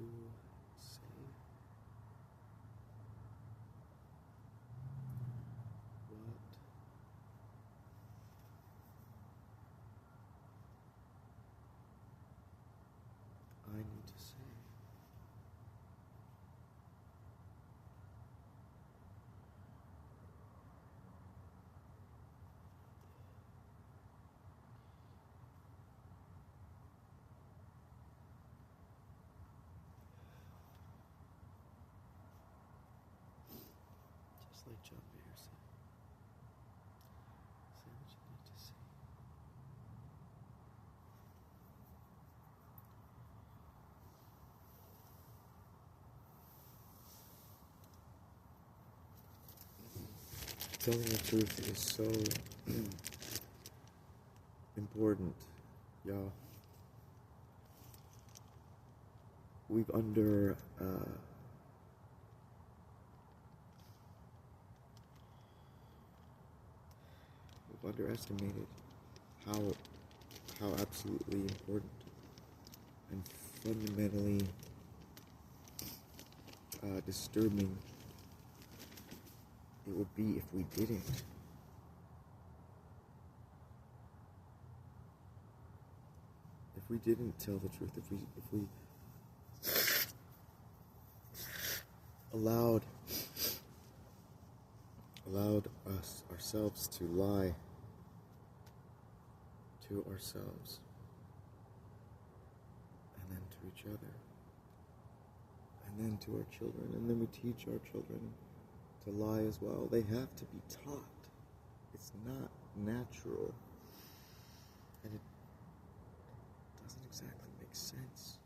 to say what I need to say. Just like John Mayer said, say what you need to say. Telling the truth is so important, y'all. We've underestimated how absolutely important and fundamentally disturbing it would be if we didn't. If we didn't tell the truth, if we allowed us ourselves to lie to ourselves and then to each other and then to our children, and then we teach our children to lie as well. They have to be taught. It's not natural, and it doesn't exactly make sense.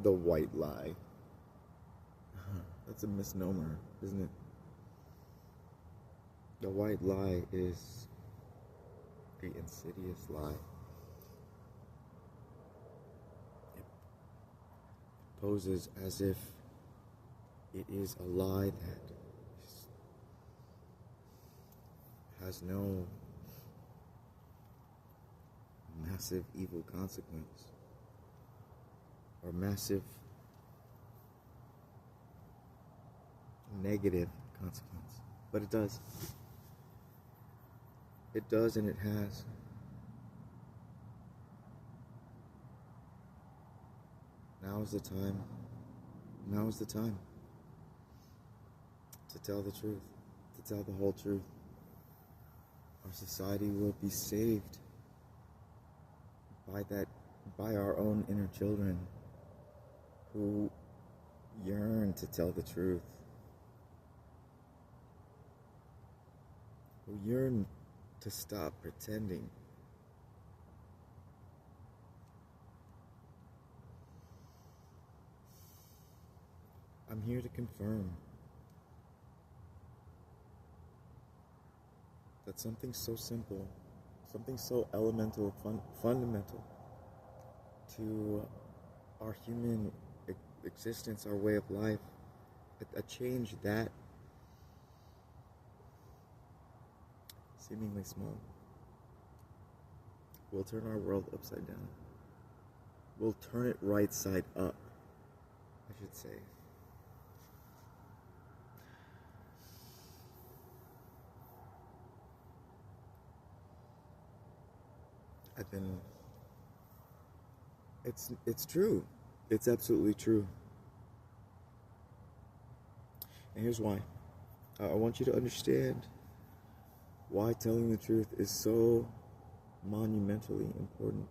The white lie. That's a misnomer, isn't it? The white lie is the insidious lie. It poses as if it is a lie that has no massive evil consequence or massive negative consequence. But it does. It does, and it has. Now is the time. Now is the time to tell the truth, to tell the whole truth. Our society will be saved by our own inner children who yearn to tell the truth, who yearn to stop pretending. I'm here to confirm that something so simple, something so elemental, fundamental to our human existence, our way of life, a change that seemingly small will turn our world upside down. We'll turn it right side up, I should say. It's true. It's absolutely true. And here's why. I want you to understand why telling the truth is so monumentally important,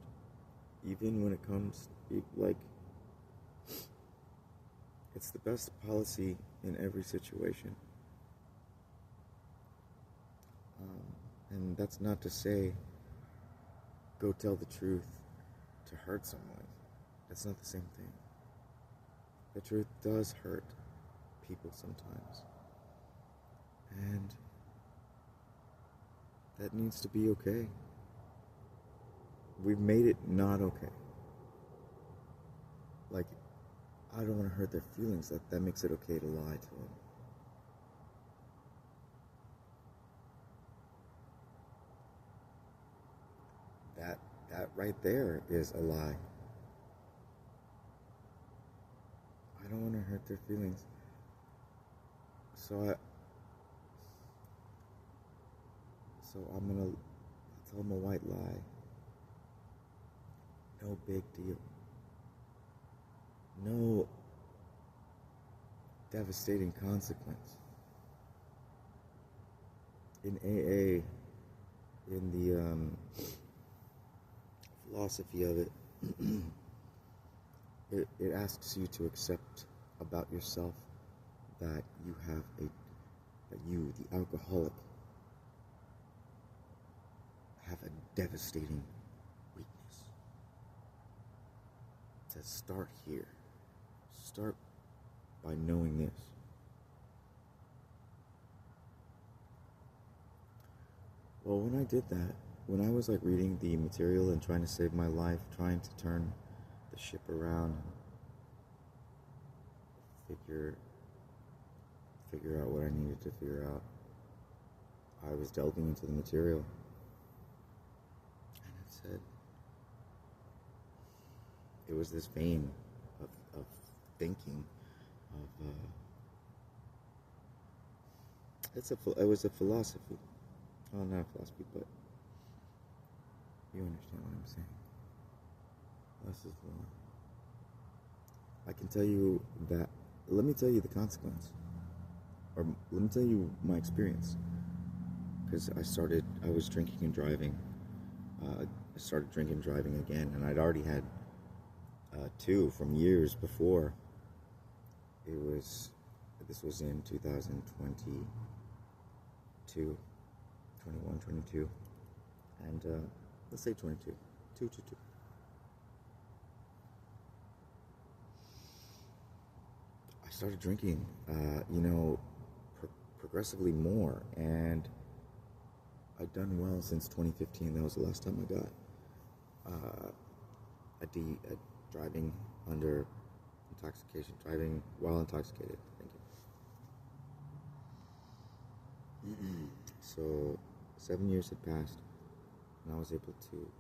even when it comes, like, it's the best policy in every situation. And that's not to say go tell the truth to hurt someone. That's not the same thing. The truth does hurt people sometimes. And that needs to be okay. We've made it not okay. Like, I don't want to hurt their feelings. That makes it okay to lie to them. that right there is a lie. I don't want to hurt their feelings. So I'm gonna tell them a white lie. No big deal. No devastating consequence. In AA, in the philosophy of it, it asks you to accept about yourself that you, the alcoholic, have a devastating weakness. To start here. Start by knowing this. Well, when I did that, when I was like reading the material and trying to save my life, trying to turn the ship around, figure out what I needed to figure out, I was delving into the material. And it said, it was this vein of thinking, it was a philosophy. Well, not a philosophy, but you understand what I'm saying. Less is more. I can tell you that, let me tell you the consequence. Or let me tell you my experience. Because I was drinking and driving. I started drinking and driving again, and I'd already had two from years before. This was in 2022, 21, 22, and let's say 22, 2. I started drinking, progressively more, and I'd done well since 2015. That was the last time I got driving under intoxication, driving while intoxicated. Thank you. So 7 years had passed, and I was able to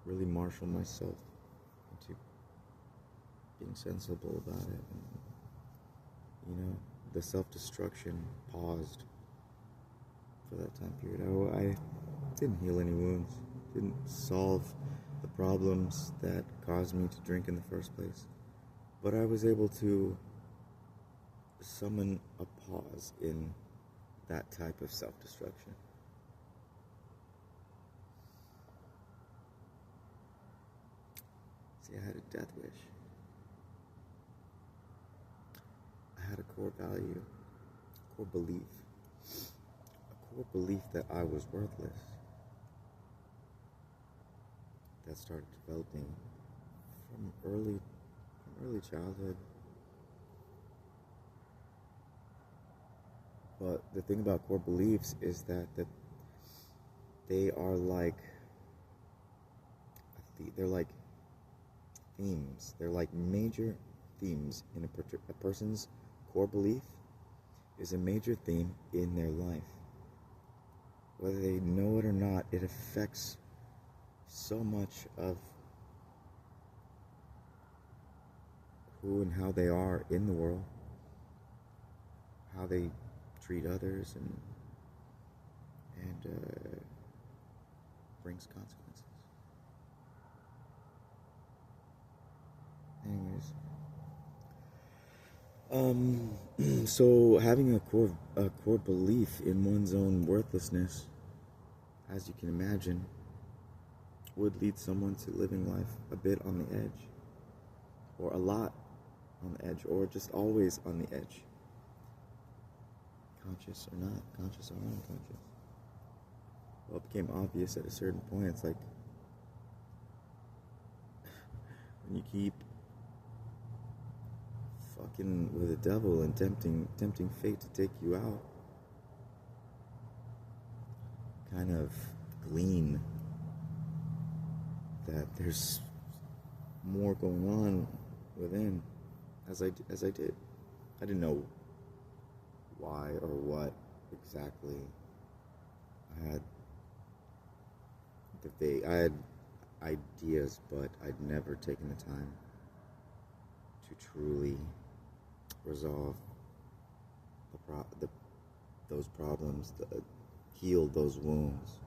really marshal myself into being sensible about it. And, the self-destruction paused for that time period. I didn't heal any wounds, didn't solve the problems that caused me to drink in the first place, but I was able to summon a pause in that type of self-destruction. See, I had a death wish. I had a core value, a core belief that I was worthless. That started developing from early childhood. But the thing about core beliefs is that they are like themes. They're like major themes in a person's core belief is a major theme in their life. Whether they know it or not, it affects so much of who and how they are in the world, how they treat others, and brings consequences. Anyways, so having a core belief in one's own worthlessness, as you can imagine, would lead someone to living life a bit on the edge, or a lot on the edge, or just always on the edge. Conscious or not, conscious or unconscious. Well, it became obvious at a certain point. It's like when you keep fucking with the devil and tempting fate to take you out, kind of glean that there's more going on within, as I did. I didn't know why or what exactly I had I had ideas, but I'd never taken the time to truly resolve those problems, heal those wounds.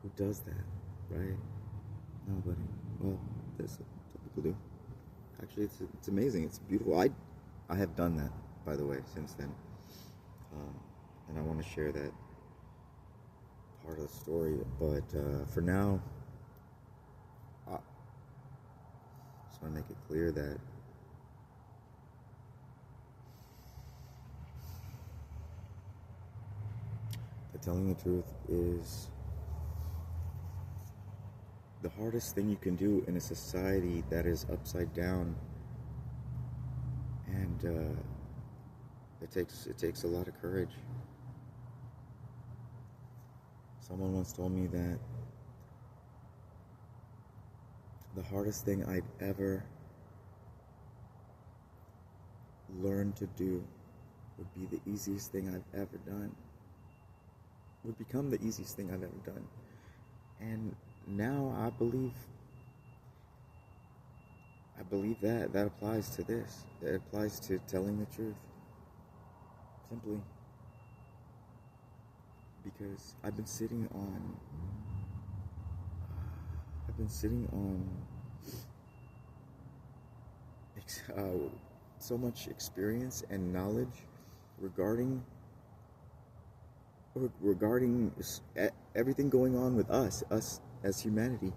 Who does that, right? Nobody. Well, there's some people do. Actually, it's amazing. It's beautiful. I have done that, by the way, since then, and I want to share that part of the story. But for now, I just want to make it clear that telling the truth is the hardest thing you can do in a society that is upside down, and it takes a lot of courage. Someone once told me that the hardest thing I'd ever learn to do would be the easiest thing I've ever done. Would become the easiest thing I've ever done. And now I believe that applies to this. That applies to telling the truth. Simply because I've been sitting on so much experience and knowledge regarding everything going on with us as humanity,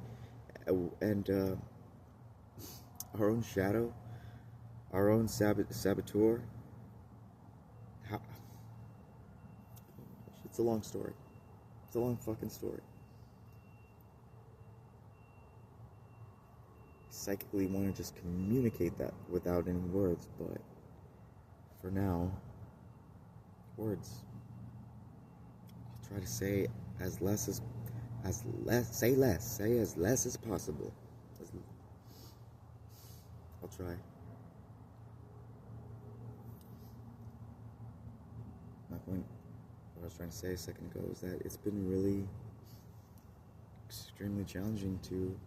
and our own shadow, our own saboteur. It's a long story. It's a long fucking story. Psychically want to just communicate that without any words, but for now, words. I'll try to say as less as possible. I'll try. My point, what I was trying to say a second ago, is that it's been really extremely challenging to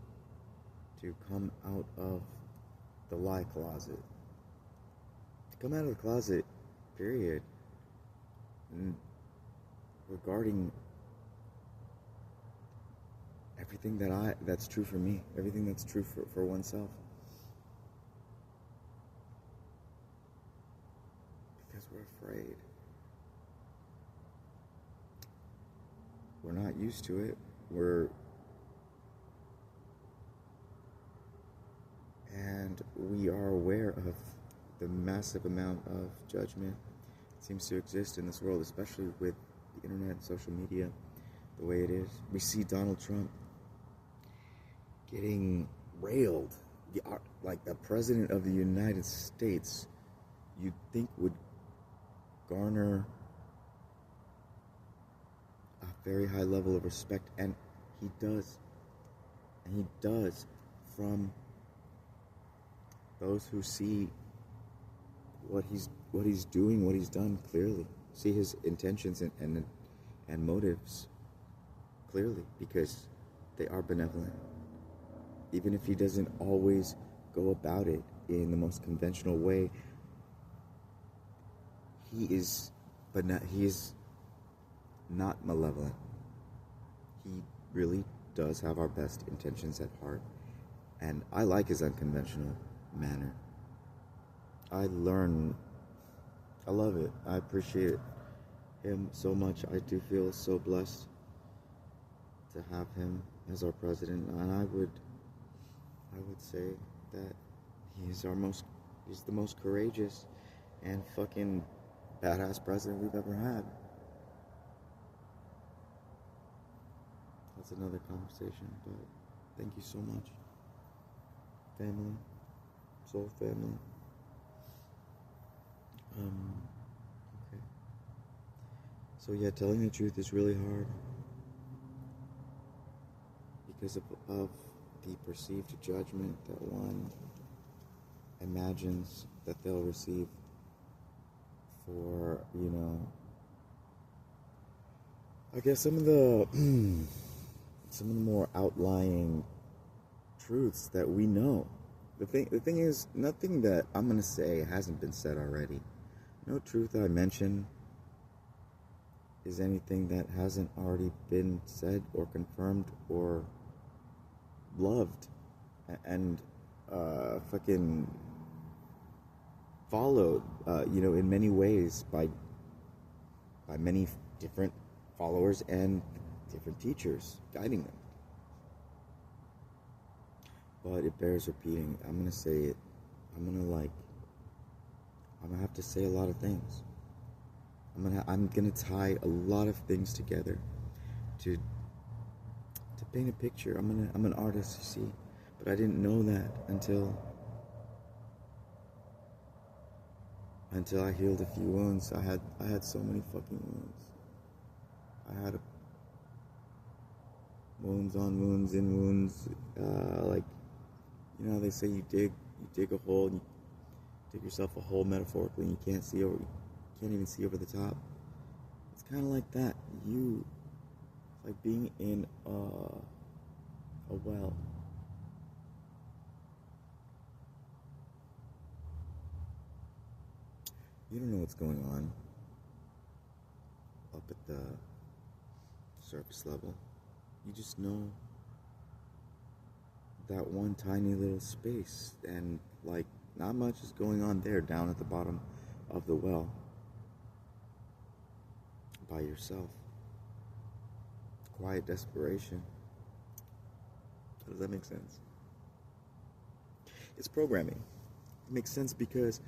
come out of the lie closet. To come out of the closet, period. And regarding everything that's true for me, everything that's true for oneself. Because we're afraid. We're not used to it. And we are aware of the massive amount of judgment that seems to exist in this world, especially with the internet and social media, the way it is. We see Donald Trump getting railed, like the president of the United States, you'd think would garner a very high level of respect, and he does. And he does, from those who see what he's doing, what he's done clearly, see his intentions and motives clearly, because they are benevolent. Even if he doesn't always go about it in the most conventional way, he is not malevolent. He really does have our best intentions at heart, and I like his unconventional manner. I love it. I appreciate him so much. I do feel so blessed to have him as our president, and I would say that he's the most courageous and fucking badass president we've ever had. That's another conversation, but thank you so much, family, soul family. Okay. So yeah, telling the truth is really hard because of the perceived judgment that one imagines that they'll receive for, I guess some of the some of the more outlying truths that we know. The thing is, nothing that I'm going to say hasn't been said already. No truth I mention is anything that hasn't already been said or confirmed or loved and fucking followed, in many ways by many different followers and different teachers guiding them. But it bears repeating. I'm gonna say it. I'm gonna have to say a lot of things. I'm gonna tie a lot of things together to paint a picture. I'm an artist, you see, but I didn't know that until I healed a few wounds. I had so many fucking wounds. I had wounds on wounds in wounds. They say you dig a hole, and you dig yourself a hole metaphorically, and you can't even see over the top. It's kind of like that. It's like being in a well. You don't know what's going on up at the surface level. You just know that one tiny little space, and not much is going on there down at the bottom of the well by yourself. Quiet desperation. Does that make sense? It's programming. It makes sense because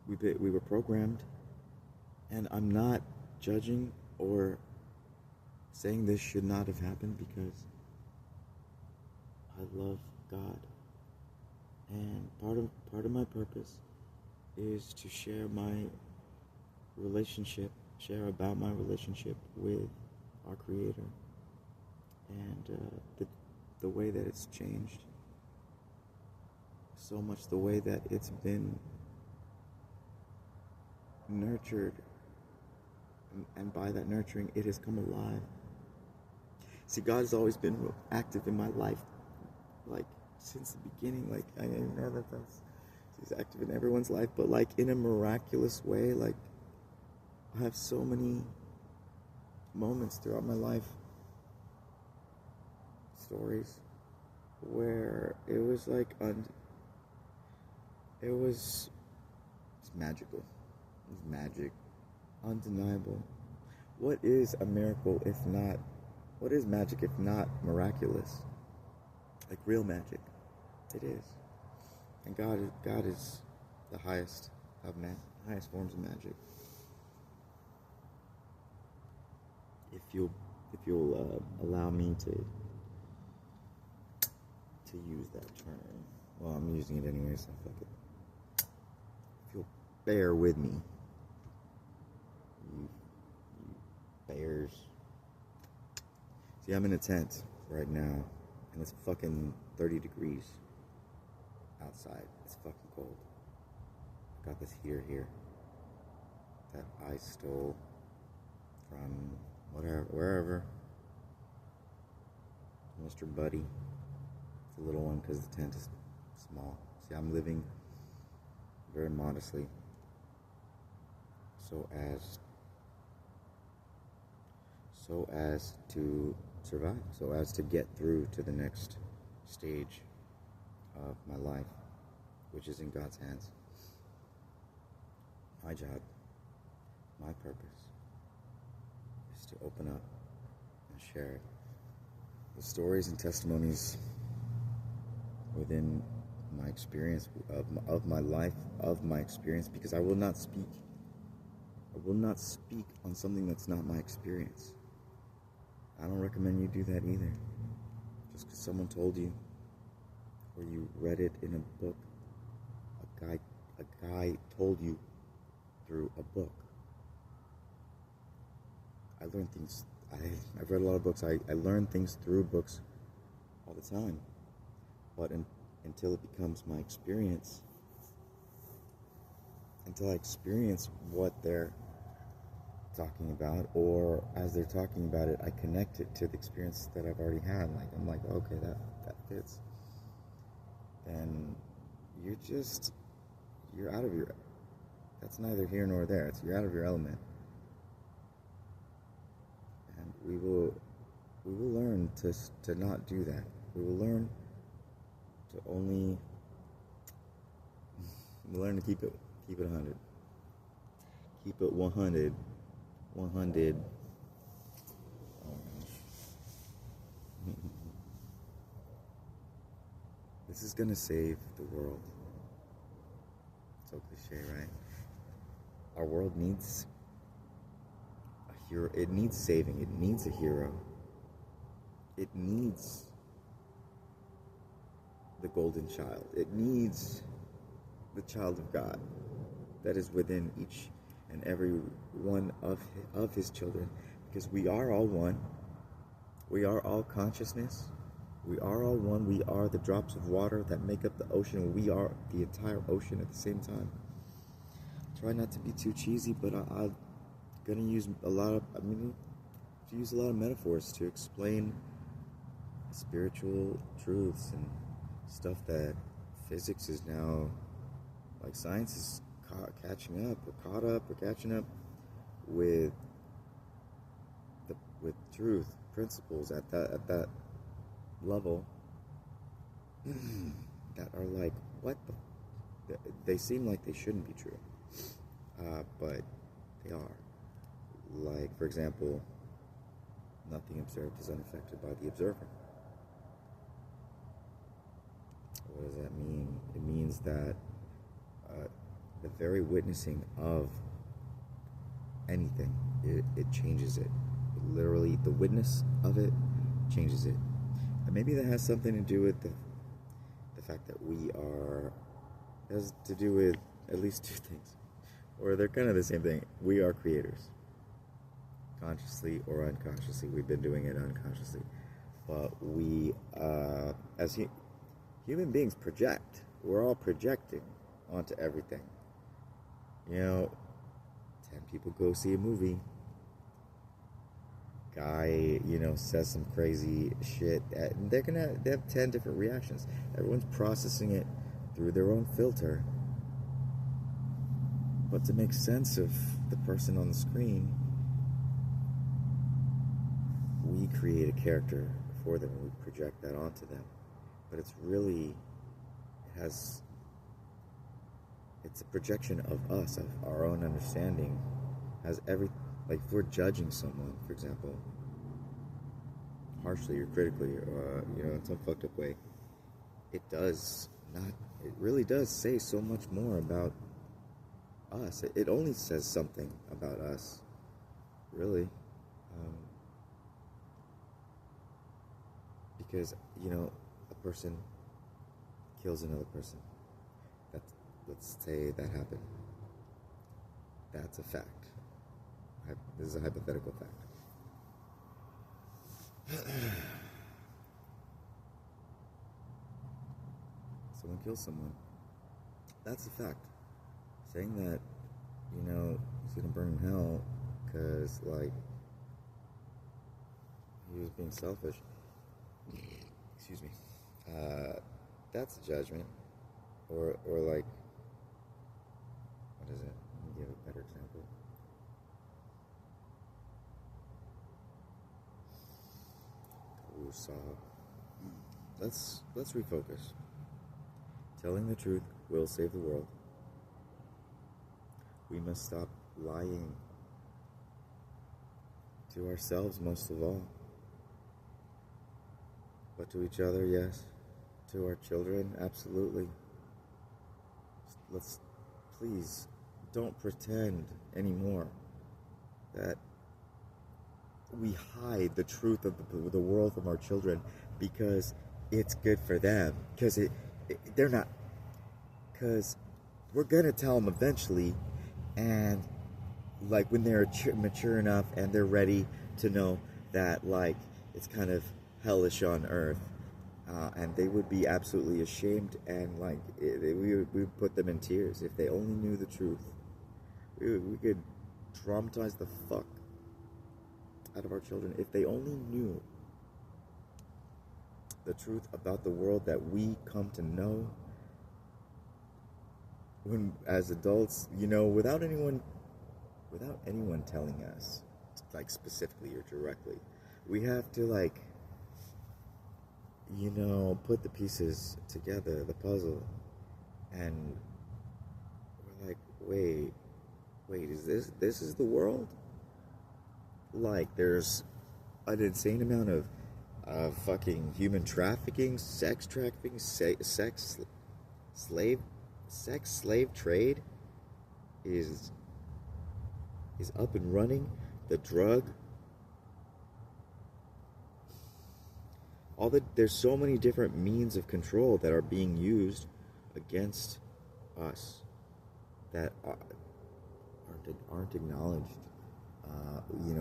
we were programmed, and I'm not judging or saying this should not have happened, because I love God, and part of my purpose is to share about my relationship with our Creator, and the way that it's changed so much, the way that it's been nurtured, and by that nurturing, it has come alive. See, God has always been active in my life, since the beginning. I know that He's active in everyone's life, but in a miraculous way. I have so many moments throughout my life, stories, where it was it's magical. It was magic, undeniable. What is a miracle what is magic if not miraculous? Real magic. It is. And God is the highest of highest forms of magic. If you'll allow me to use that term. Well, I'm using it anyway, so fuck it. If you'll bear with me, you bears. See, I'm in a tent right now, and it's fucking 30 degrees outside. It's fucking cold. I got this heater here that I stole from wherever. Mr. Buddy. It's a little one because the tent is small. See, I'm living very modestly so as to survive, so as to get through to the next stage of my life, which is in God's hands. My job, my purpose, is to open up and share the stories and testimonies within my experience of my life, of my experience, because I will not speak on something that's not my experience. I don't recommend you do that either. Just because someone told you, or you read it in a book, a guy told you through a book. I learn things. I've read a lot of books. I learn things through books all the time. But until it becomes my experience, until I experience what they're talking about, or as they're talking about it, I connect it to the experience that I've already had. Like I'm like, okay, that fits. And you're out of your. That's neither here nor there. You're out of your element, and we will learn to not do that. We will learn to only. We'll learn to keep it 100. Keep it 100. 100. This is gonna save the world. So cliche, right? Our world needs a hero. It needs saving. It needs a hero. It needs the golden child. It needs the child of God that is within each and every one of his children, because we are all one. We are all consciousness. We are all one. We are the drops of water that make up the ocean. We are the entire ocean at the same time. Try not to be too cheesy, but I'm gonna use a lot of metaphors to explain spiritual truths and stuff that physics is now, like science is catching up or catching up with truth principles at that level that are like, what they seem like they shouldn't be true, but they are. Like, for example, nothing observed is unaffected by the observer. What does that mean? It means that the very witnessing of anything, it changes it. Literally, the witness of it changes it. And maybe that has something to do with the fact that has to do with at least two things. Or they're kind of the same thing. We are creators. Consciously or unconsciously. We've been doing it unconsciously. But we, as human beings, project. We're all projecting onto everything. 10 people go see a movie. Guy, says some crazy shit. And they have 10 different reactions. Everyone's processing it through their own filter. But to make sense of the person on the screen, we create a character for them and we project that onto them. But it's a projection of us, of our own understanding. Like if we're judging someone, for example, harshly or critically, or in some fucked up way, it really does say so much more about us. It only says something about us, really, because a person kills another person. Let's say that happened. That's a fact. This is a hypothetical fact. Someone kills someone. That's a fact. Saying that, he's gonna burn in hell because, like, he was being selfish. Excuse me. That's a judgment. Or like, what is it? Let me give a better example. Let's refocus. Telling the truth will save the world. We must stop lying to ourselves, most of all, but to each other, yes. To our children, absolutely. Let's please don't pretend anymore that we hide the truth of the world from our children because it's good for them. Because they're not. Because we're gonna tell them eventually, and like when they're mature enough and they're ready to know that, like, it's kind of hellish on earth, and they would be absolutely ashamed, and like we would put them in tears if they only knew the truth. We could traumatize the fuck out of our children. If they only knew the truth about the world that we come to know when as adults, without anyone telling us, like specifically or directly. We have to put the pieces together, the puzzle, and we're like, wait, is this is the world? Like, there's an insane amount of fucking human trafficking, sex trafficking, sex slave trade is up and running. The drug, there's so many different means of control that are being used against us that aren't acknowledged.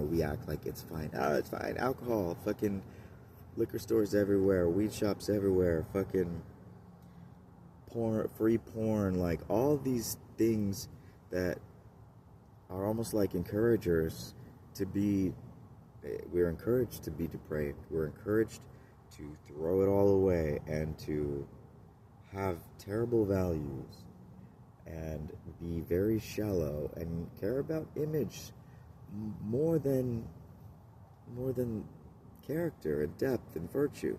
We act like it's fine. Oh, it's fine. Alcohol, fucking liquor stores everywhere, weed shops everywhere, fucking porn, free porn, like all these things that are almost like encouragers to be. We're encouraged to be depraved. We're encouraged to throw it all away and to have terrible values and be very shallow and care about image more than character and depth and virtue.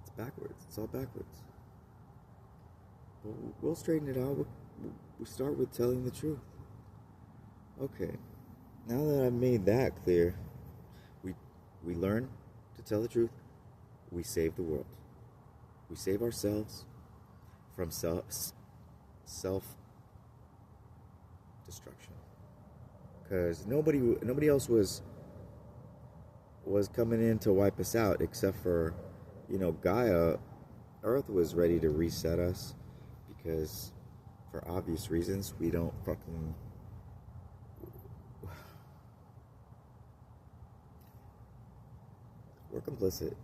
It's backwards. It's all backwards. But we'll straighten it out. We start with telling the truth. Okay. Now that I've made that clear, we learn to tell the truth. We save the world. We save ourselves from self-destruction. Because nobody else was coming in to wipe us out except for, Gaia. Earth was ready to reset us because, for obvious reasons, we don't fucking. We're complicit.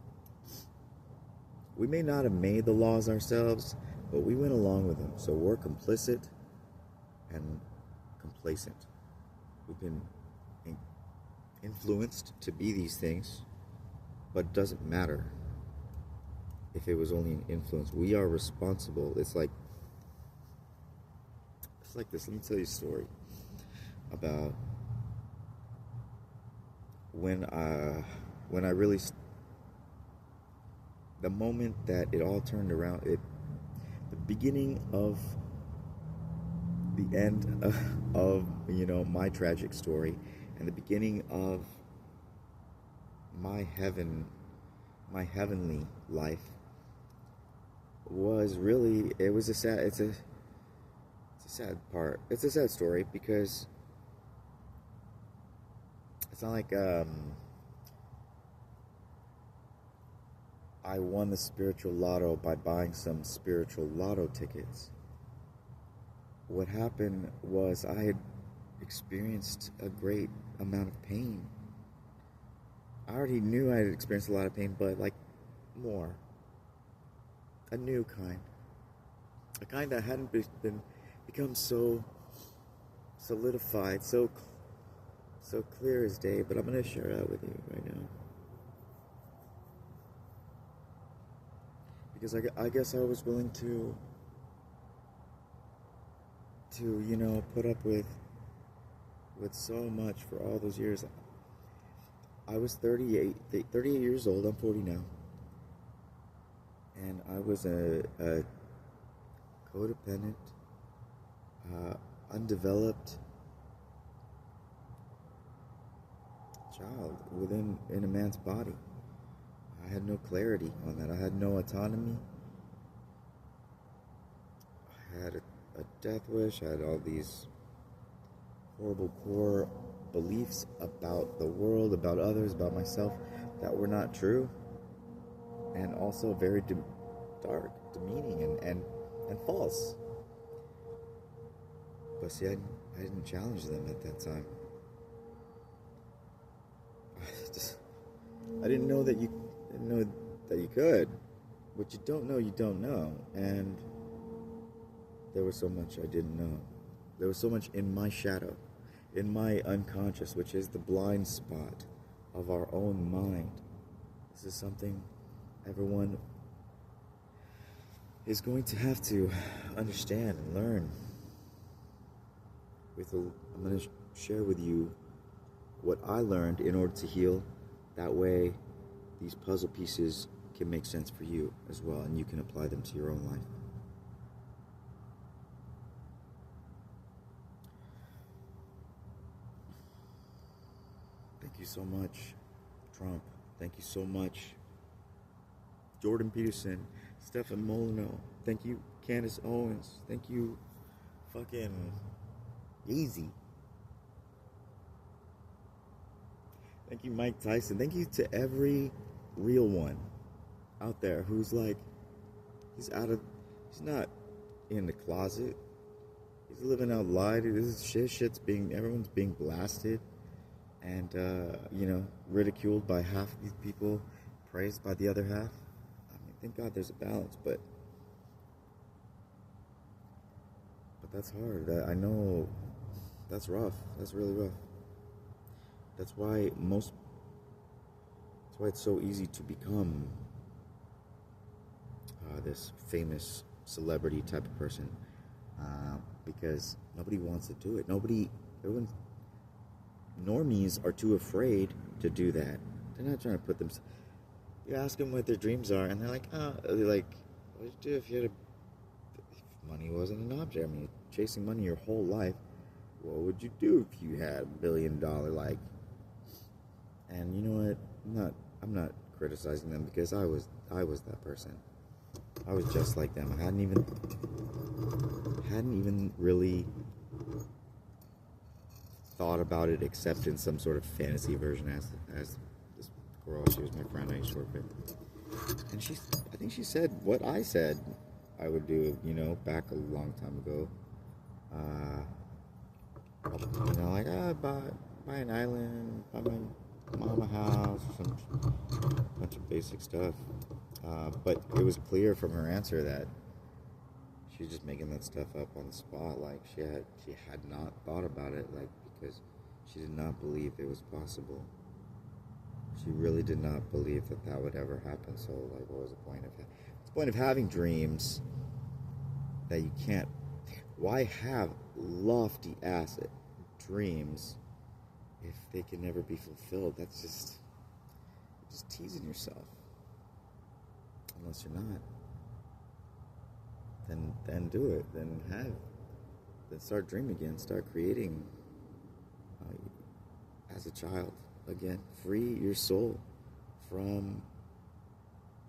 We may not have made the laws ourselves, but we went along with them. So we're complicit and complacent. We've been influenced to be these things, but it doesn't matter if it was only an influence. We are responsible. It's like this. Let me tell you a story about when I really, the moment that it all turned around, the beginning of the end of my tragic story, and the beginning of my heavenly life was really, it's a sad part. It's a sad story because it's not like I won the spiritual lotto by buying some spiritual lotto tickets. What happened was I had experienced a great amount of pain. I already knew I had experienced a lot of pain, but more. A new kind. A kind that hadn't become so solidified, so clear as day, but I'm going to share that with you right now. Because I guess I was willing to put up with so much for all those years. I was 38 years old. I'm 40 now. And I was a codependent, undeveloped child in a man's body. I had no clarity on that. I had no autonomy. I had a death wish. I had all these horrible core beliefs about the world, about others, about myself that were not true, and also very dark, demeaning, and false. But see, I didn't challenge them at that time. I didn't know that you could. What you don't know, and there was so much I didn't know. There was so much in my shadow, in my unconscious, which is the blind spot of our own mind. This is something everyone is going to have to understand and learn. I'm going to share with you what I learned in order to heal. That way, these puzzle pieces can make sense for you as well, and you can apply them to your own life. Thank you so much, Trump. Thank you so much, Jordan Peterson, Stefan Molyneux. Thank you, Candace Owens. Thank you, fucking Yeezy. Thank you, Mike Tyson. Thank you to every real one out there who's like, he's not in the closet. He's living out loud. Everyone's being blasted and, ridiculed by half of these people, praised by the other half. I mean, thank God there's a balance, but that's hard. I know that's rough. That's really rough. That's why it's so easy to become this famous celebrity type of person, because nobody wants to do it. Normies are too afraid to do that. They're not trying to put them. You ask them what their dreams are, and they're like, what would you do if money wasn't an object? I mean, chasing money your whole life. What would you do if you had $1 billion life? And you know what? I'm not criticizing them, because I was that person. I was just like them. I hadn't even really thought about it, except in some sort of fantasy version. As this girl, she was my friend I used to work with, and I think she said what I said I would do, back a long time ago. Buy an island, buy my mom a house, some bunch of basic stuff. But it was clear from her answer that she's just making that stuff up on the spot. Like she had not thought about it, because she did not believe it was possible. She really did not believe that would ever happen. So what was the point of it? What's the point of having dreams that you can't? Why have lofty asset dreams if they can never be fulfilled? That's just teasing yourself. Unless you're not, then do it. Then start dreaming again. Start creating as a child again. Free your soul from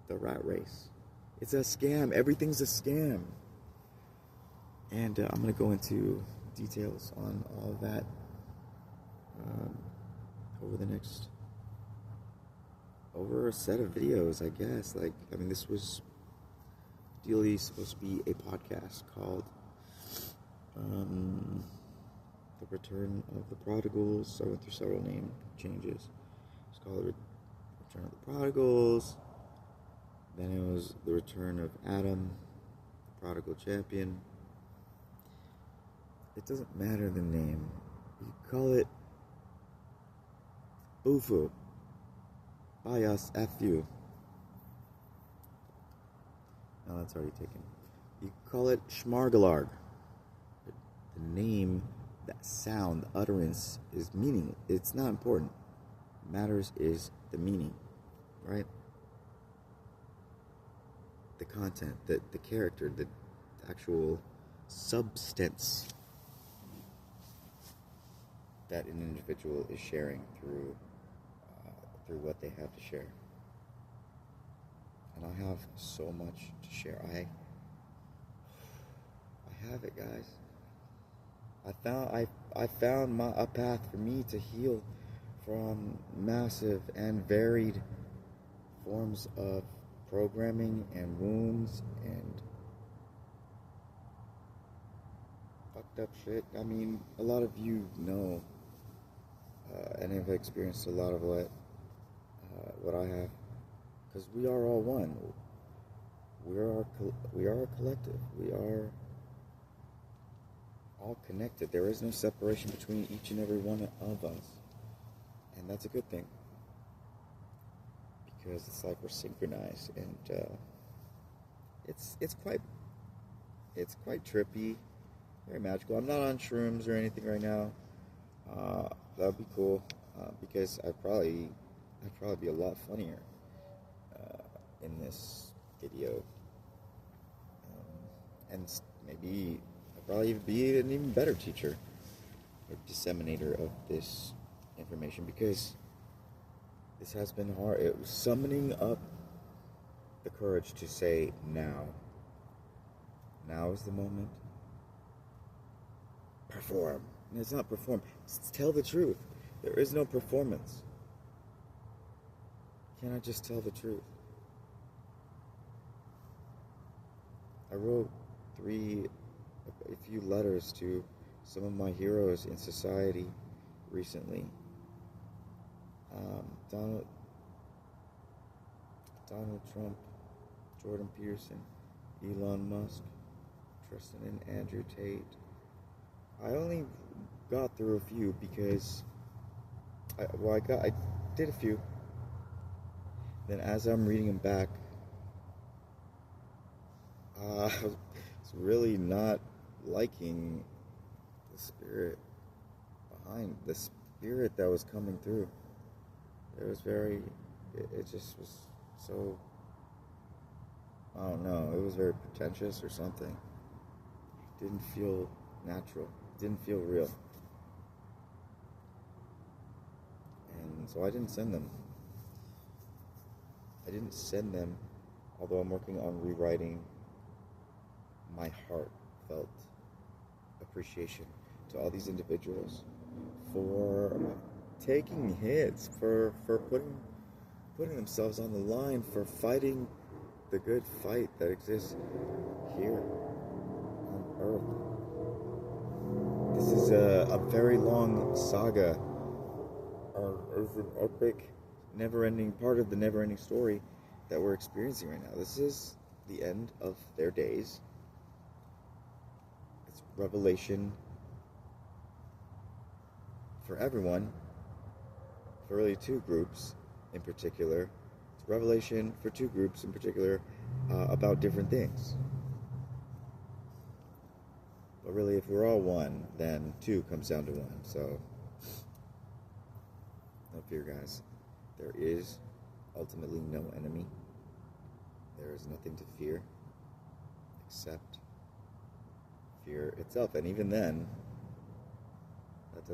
the rat race. It's a scam. Everything's a scam. And I'm going to go into details on all of that over a set of videos, I guess. This was ideally supposed to be a podcast called The Return of the Prodigals. I went through several name changes. It's called The Return of the Prodigals. Then it was The Return of Adam, the Prodigal Champion. It doesn't matter the name. You call it Ufu. Bias FU. No, that's already taken. You call it Schmargalarg. The name, that sound, the utterance is meaning. It's not important. What matters is the meaning, right? The content, the character, the actual substance that an individual is sharing through what they have to share. And I have so much to share. I have it, guys. I found a path for me to heal from massive and varied forms of programming and wounds and fucked up shit. I mean, a lot of you know and have experienced a lot of what I have, because we are all one. We are a collective. We are all connected. There is no separation between each and every one of us. And that's a good thing. Because it's like we're synchronized, and it's quite trippy, very magical. I'm not on shrooms or anything right now. That would be cool, because I'd probably be a lot funnier in this video, and maybe I'd probably be an even better teacher or disseminator of this information, because this has been hard. It was summoning up the courage to say now. Now is the moment. Perform. And it's not perform. It's tell the truth. There is no performance. You cannot just tell the truth. I wrote a few letters to some of my heroes in society recently. Donald Trump, Jordan Peterson, Elon Musk, Tristan and Andrew Tate. I only got through a few because I did a few. Then as I'm reading them back, I was really not liking the spirit behind the spirit that was coming through. It was it just was so, I don't know, it was very pretentious or something. It didn't feel natural. It didn't feel real. And so I didn't send them. Although I'm working on rewriting my heartfelt appreciation to all these individuals for taking hits, for putting themselves on the line, for fighting the good fight that exists here on Earth. This is a very long saga. It's an epic, never-ending part of the never-ending story that we're experiencing right now. This is the end of their days. It's revelation for everyone, for really two groups in particular. It's revelation for two groups in particular about different things. But really, if we're all one, then two comes down to one. So, no fear, guys. There is ultimately no enemy. There is nothing to fear except fear itself. And even then, it's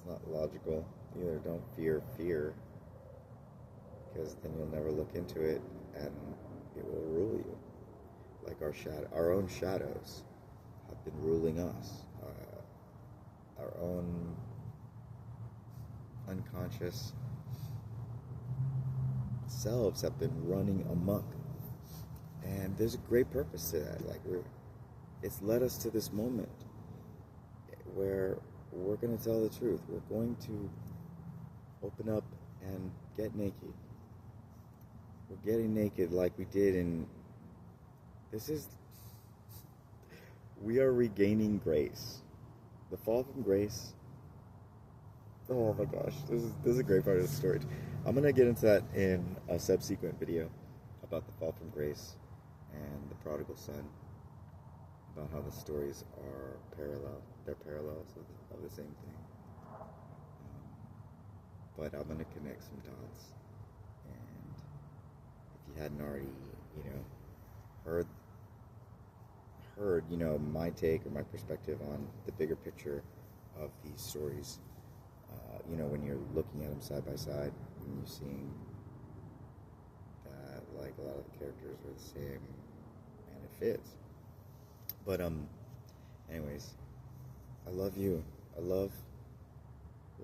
not logical either. Don't fear fear, because then you'll never look into it and it will rule you. Like our own shadows have been ruling us. Our own unconscious selves have been running amok. And there's a great purpose to that. It's led us to this moment where we're going to tell the truth. We're going to open up and get naked. We're getting naked like we did we are regaining grace. The fall from grace. Oh my gosh, this is a great part of the story. I'm going to get into that in a subsequent video about the fall from grace and the prodigal son, about how the stories are parallel. They're parallels of the same thing. But I'm going to connect some dots. And if you hadn't already, heard, my take or my perspective on the bigger picture of these stories, when you're looking at them side by side, and you're seeing that, like, a lot of the characters are the same, and it fits. But, anyways, I love you. I love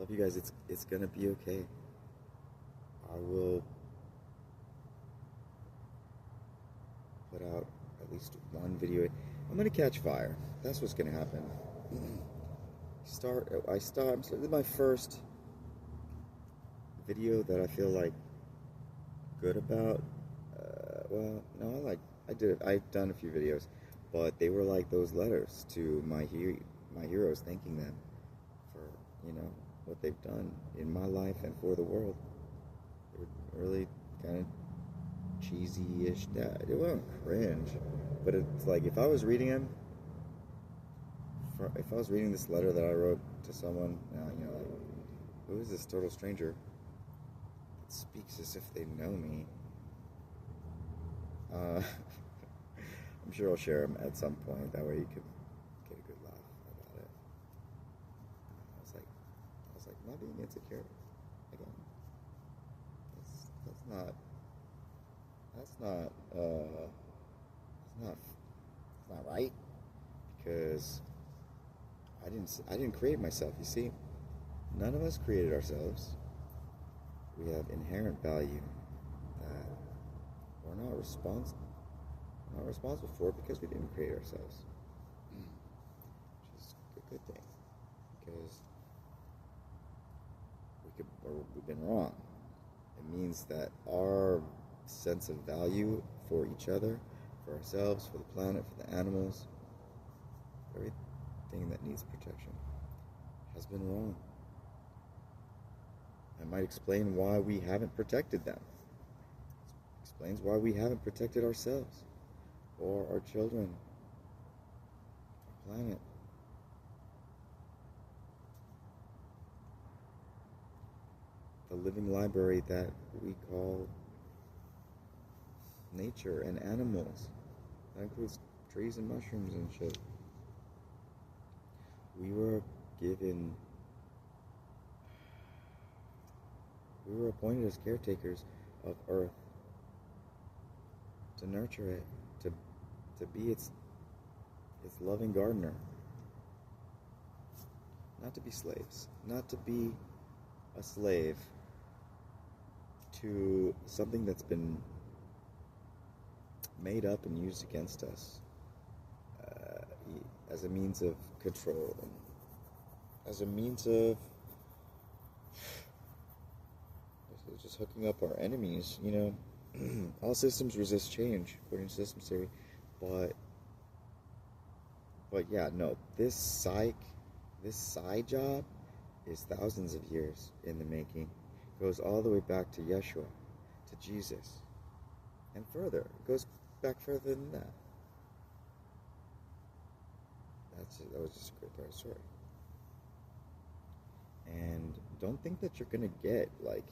you guys. It's gonna be okay. I will put out at least one video. I'm gonna catch fire. That's what's gonna happen. I'm starting my first video that I feel like good about. I've done a few videos, but they were like those letters to my my heroes, thanking them for, what they've done in my life and for the world. They were really kind of cheesy-ish. It wasn't cringe, but it's like if I was reading him, if I was reading this letter that I wrote to someone, like, who is this total stranger that speaks as if they know me? I'm sure I'll share him at some point. That way you can get a good laugh about it. I was like, not being insecure again. It's not right, because I didn't create myself. You see, none of us created ourselves. We have inherent value that we're not responsible for because we didn't create ourselves, which is a good thing, because we've been wrong. It means that our sense of value for each other, for ourselves, for the planet, for the animals, everything that needs protection, has been wrong. That might explain why we haven't protected them. It explains why we haven't protected ourselves, or our children, our planet. The living library that we call nature and animals. That includes trees and mushrooms and shit. We were appointed as caretakers of Earth, to nurture it, to be its loving gardener. Not to be slaves, not to be a slave to something that's been made up and used against us as a means of control, and as a means of just hooking up our enemies. All systems resist change, according to systems theory, but yeah, no, this side job is thousands of years in the making. It goes all the way back to Yeshua, to Jesus, and further. It goes back further than that. That was just a great part of the story. And don't think that you're gonna get like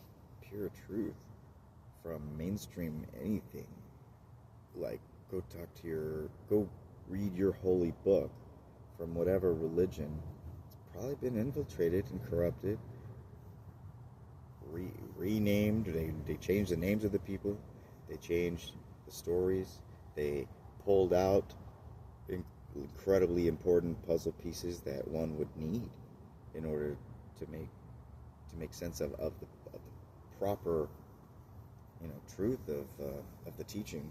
pure truth from mainstream anything. Like, go read your holy book from whatever religion. It's probably been infiltrated and corrupted, renamed. They changed the names of the people. They changed the stories. They pulled out incredibly important puzzle pieces that one would need in order to make sense of the proper truth of the teaching.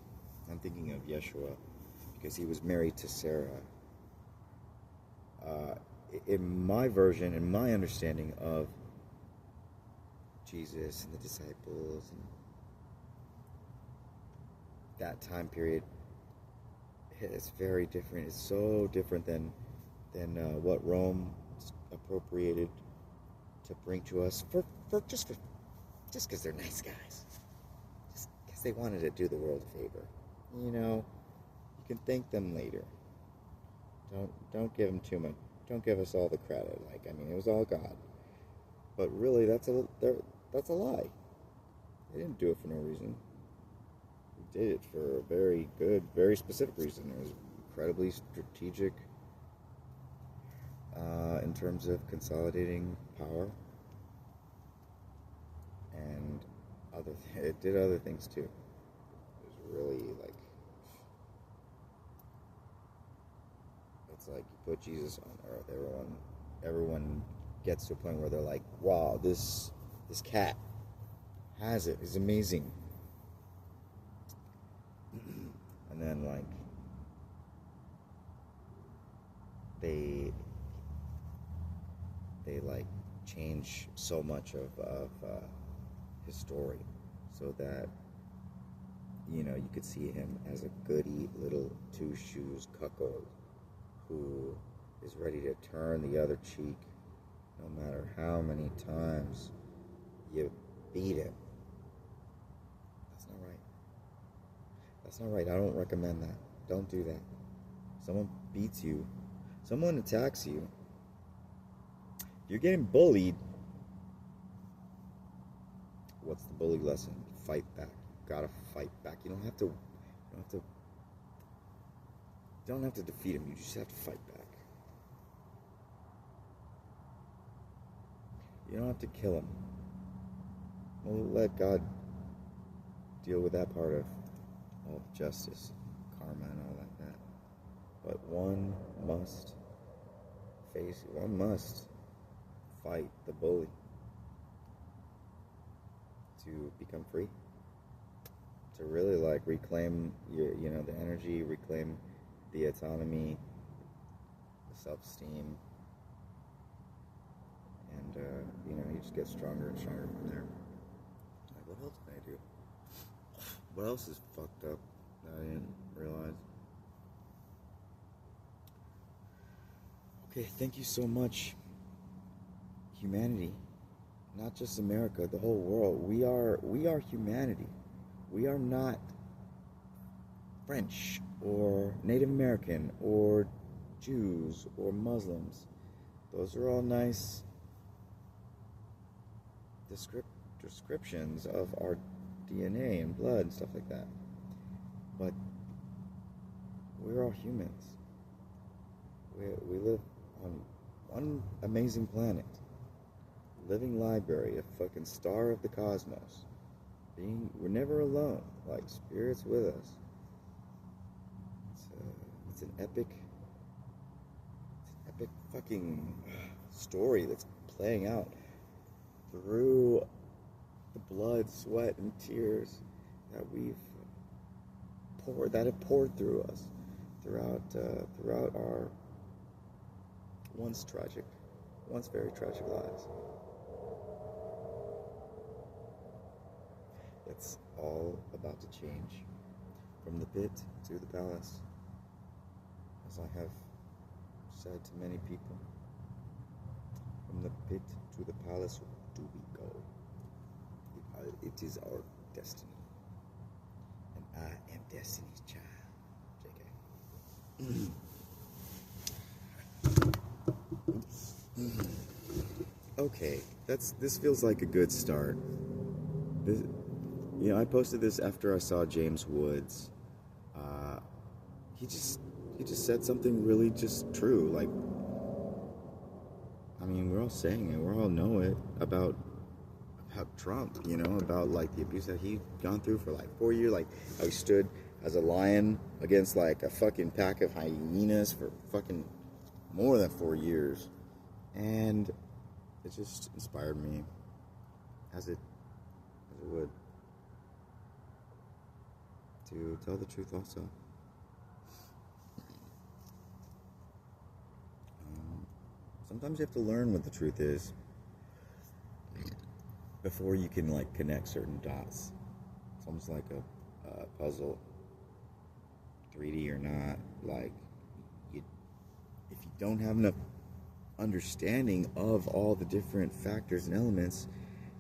I'm thinking of Yeshua because he was married to Sarah. In my version, in my understanding of Jesus and the disciples and that time period, it's very different. It's so different than what Rome appropriated to bring to us just because they're nice guys, just because they wanted to do the world a favor. You can thank them later. Don't give them too much. Don't give us all the credit. It was all God. But really, that's a lie. They didn't do it for no reason. They did it for a very good, very specific reason. It was incredibly strategic in terms of consolidating power, and it did other things too. It was really it's like you put Jesus on earth, everyone gets to a point where they're like, wow, this cat has it. It's amazing. And then they change so much of his story, so that you could see him as a goody little two shoes cuckold who is ready to turn the other cheek, no matter how many times you beat him. That's not right. That's not right. I don't recommend that. Don't do that. Someone beats you, someone attacks you, you're getting bullied. What's the bully lesson? Fight back. You gotta fight back. You don't have to defeat him. You just have to fight back. You don't have to kill him. We'll let God deal with that part of justice, karma, and all like that. But one must fight the bully to become free, to really like reclaim the energy, reclaim the autonomy, the self-esteem, and you just get stronger and stronger from there. Like, what else can I do? What else is fucked up that I didn't realize? Okay, thank you so much, humanity. Not just America, the whole world. We are humanity. We are not French or Native American or Jews or Muslims. Those are all nice descriptions of our DNA and blood and stuff like that. But we're all humans. We live on one amazing planet. Living library, a fucking star of the cosmos. We're never alone. Like, Spirit's with us. It's an epic fucking story that's playing out through the blood, sweat, and tears that have poured through us throughout our once very tragic lives. It's all about to change, from the pit to the palace. As I have said to many people, from the pit to the palace do we go. It is our destiny. And I am Destiny's child. JK. Okay, this feels like a good start. I posted this after I saw James Woods. He just said something really just true. Like, I mean, we're all saying it. We all know it about Trump. About like the abuse that he'd gone through for like 4 years. Like how he stood as a lion against like a fucking pack of hyenas for fucking more than 4 years, and it just inspired me, as it would, to tell the truth also. Sometimes you have to learn what the truth is before you can like connect certain dots. It's almost like a puzzle, 3D or not. Like, if you don't have enough understanding of all the different factors and elements,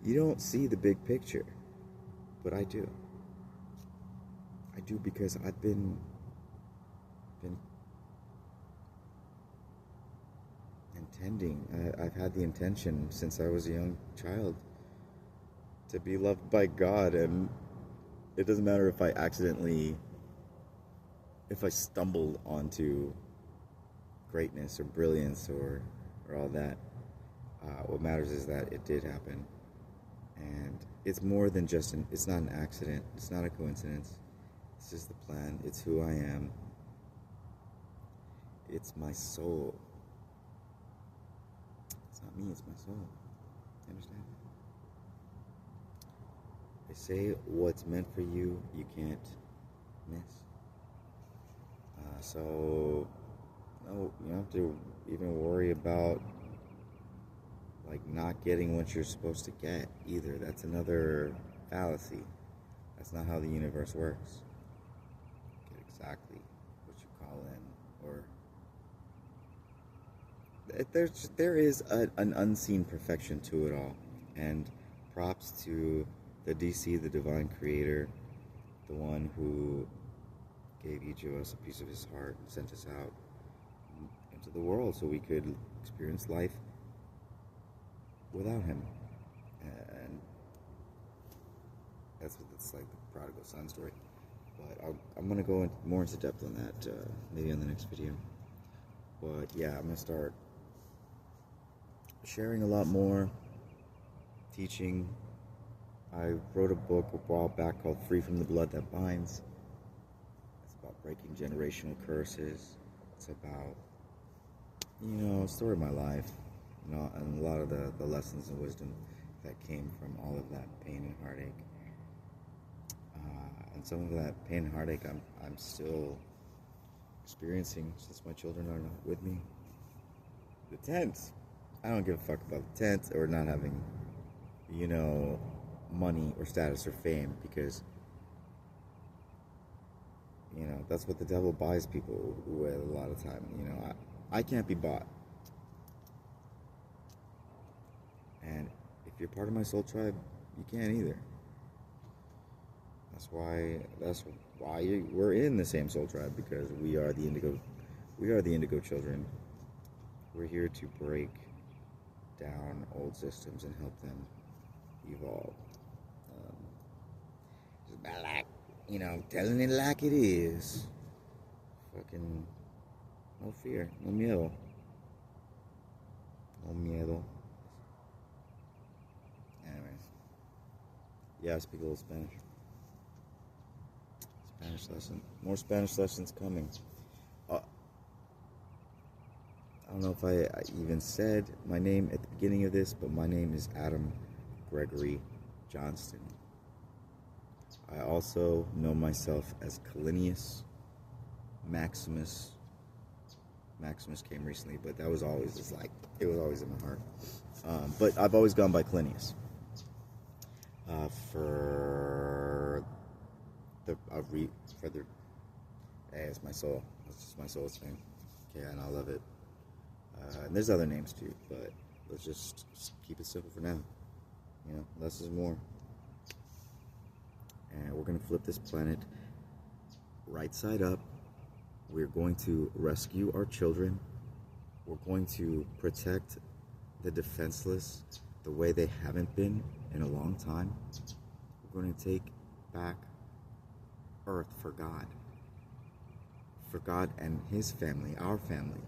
you don't see the big picture. But I do. I do, because I've been intending. I've had the intention since I was a young child to be loved by God, and it doesn't matter if I stumbled onto greatness or brilliance or all that. What matters is that it did happen, and it's more than just it's not an accident. It's not a coincidence. It's just the plan. It's who I am. It's my soul. It's not me, it's my soul. You understand? They say what's meant for you, you can't miss. So, no, you don't have to even worry about like not getting what you're supposed to get either. That's another fallacy. That's not how the universe works. Get exactly what you call in, or there is an unseen perfection to it all, and props to the DC, the divine creator, the one who gave each of us a piece of his heart and sent us out into the world so we could experience life without him. And that's what it's like, the prodigal son story. But I'm going to go more into depth on that maybe on the next video. But yeah, I'm going to start sharing a lot more, teaching. I wrote a book a while back called Free from the Blood That Binds. It's about breaking generational curses. It's about, a story of my life, and a lot of the lessons and wisdom that came from all of that pain and heartache. And some of that pain and heartache I'm still experiencing since my children are not with me. The tent. I don't give a fuck about the tent or not having, money or status or fame, because, that's what the devil buys people with a lot of time. I can't be bought. And if you're part of my soul tribe, you can't either. That's why we're in the same soul tribe, because we are the indigo children. We're here to break down old systems and help them evolve. Just about telling it like it is. Fucking no fear, no miedo. No miedo. Anyways. Yeah, I speak a little Spanish. Spanish lesson. More Spanish lessons coming. I don't know if I even said my name at the beginning of this, but my name is Adam Gregory Johnston. I also know myself as Calinius Maximus. Maximus came recently, but that was always it was always in my heart. But I've always gone by Calinius. It's my soul. It's just my soul's thing. Okay, and I love it. And there's other names too, but let's just keep it simple for now. Less is more. And we're gonna flip this planet right side up. We're going to rescue our children. We're going to protect the defenseless the way they haven't been in a long time. We're going to take back Earth for God. For God and His family, our family.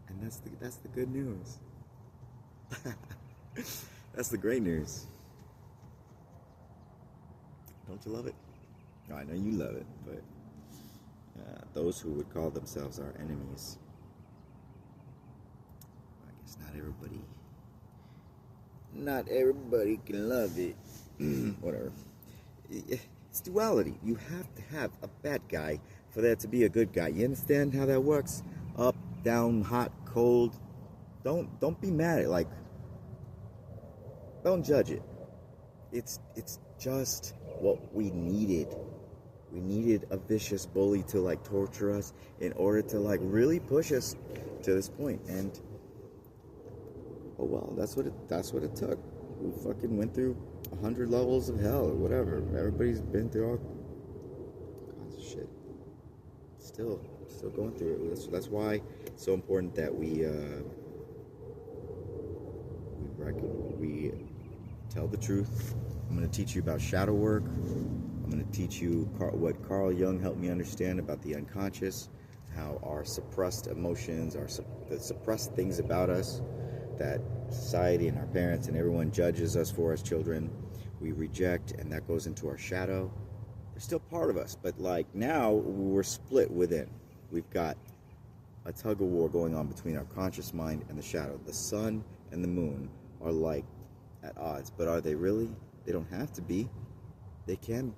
And that's the good news. That's the great news. Don't you love it? No, I know you love it, but those who would call themselves our enemies, I guess not everybody can love it. Whatever. It's duality. You have to have a bad guy for there to be a good guy. You understand how that works? Up, down, hot, cold. Don't be mad at it. Don't judge it. It's just what we needed. We needed a vicious bully to torture us in order to really push us to this point. And oh well, that's what it took. We fucking went through 100 levels of hell or whatever. Everybody's been through all kinds of shit. Still going through it. That's why it's so important that we tell the truth. I'm going to teach you about shadow work. I'm going to teach you what Carl Jung helped me understand about the unconscious, how our suppressed emotions, the suppressed things about us that society and our parents and everyone judges us for as children, we reject, and that goes into our shadow. They're still part of us, but now we're split within. We've got a tug of war going on between our conscious mind and the shadow. The sun and the moon are at odds, but are they really? They don't have to be. They can.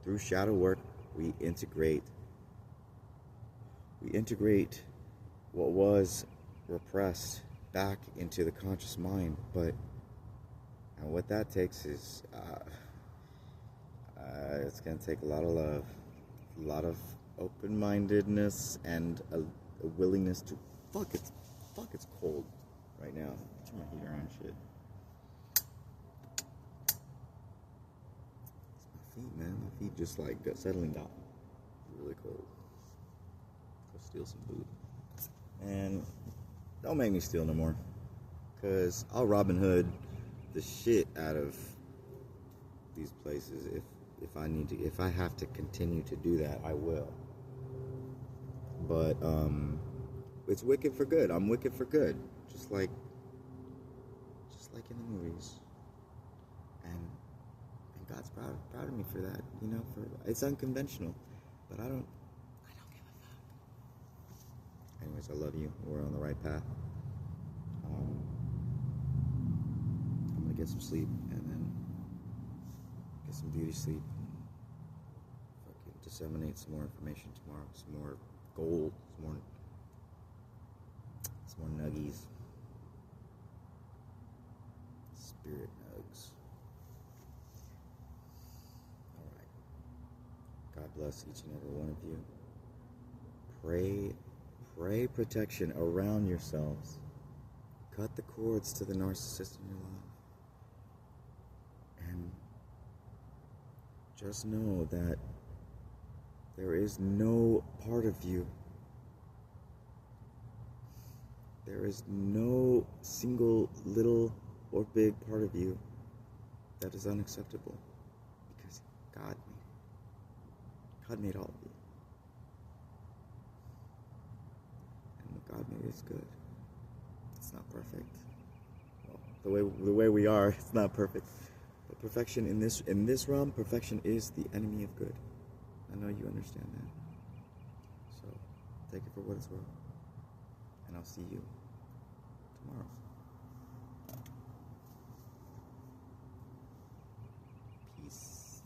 Through shadow work, we integrate what was repressed back into the conscious mind. And what that takes is it's going to take a lot of love, a lot of open-mindedness, and a willingness to Fuck, it's cold right now. Turn my heater on, shit. It's my feet, man. My feet just like got settling down. It's really cold. Go steal some food. And don't make me steal no more. Cause I'll Robin Hood the shit out of these places if I need to. If I have to continue to do that, I will. But it's wicked for good. I'm wicked for good, just like in the movies. And God's proud of me for that. You know, it's unconventional, but I don't give a fuck. Anyways, I love you. We're on the right path. I'm gonna get some sleep and then get some beauty sleep. And fucking disseminate some more information tomorrow. Some more gold. Some more nuggies. Spirit nugs. Alright. God bless each and every one of you. Pray protection around yourselves. Cut the cords to the narcissist in your life. And just know that there is no part of you, there is no single little or big part of you that is unacceptable, because God made all of you. And what God made is good. It's not perfect. Well, the way we are, it's not perfect. But perfection in this realm, perfection is the enemy of good. I know you understand that. So take it for what it's worth. And I'll see you tomorrow. Peace.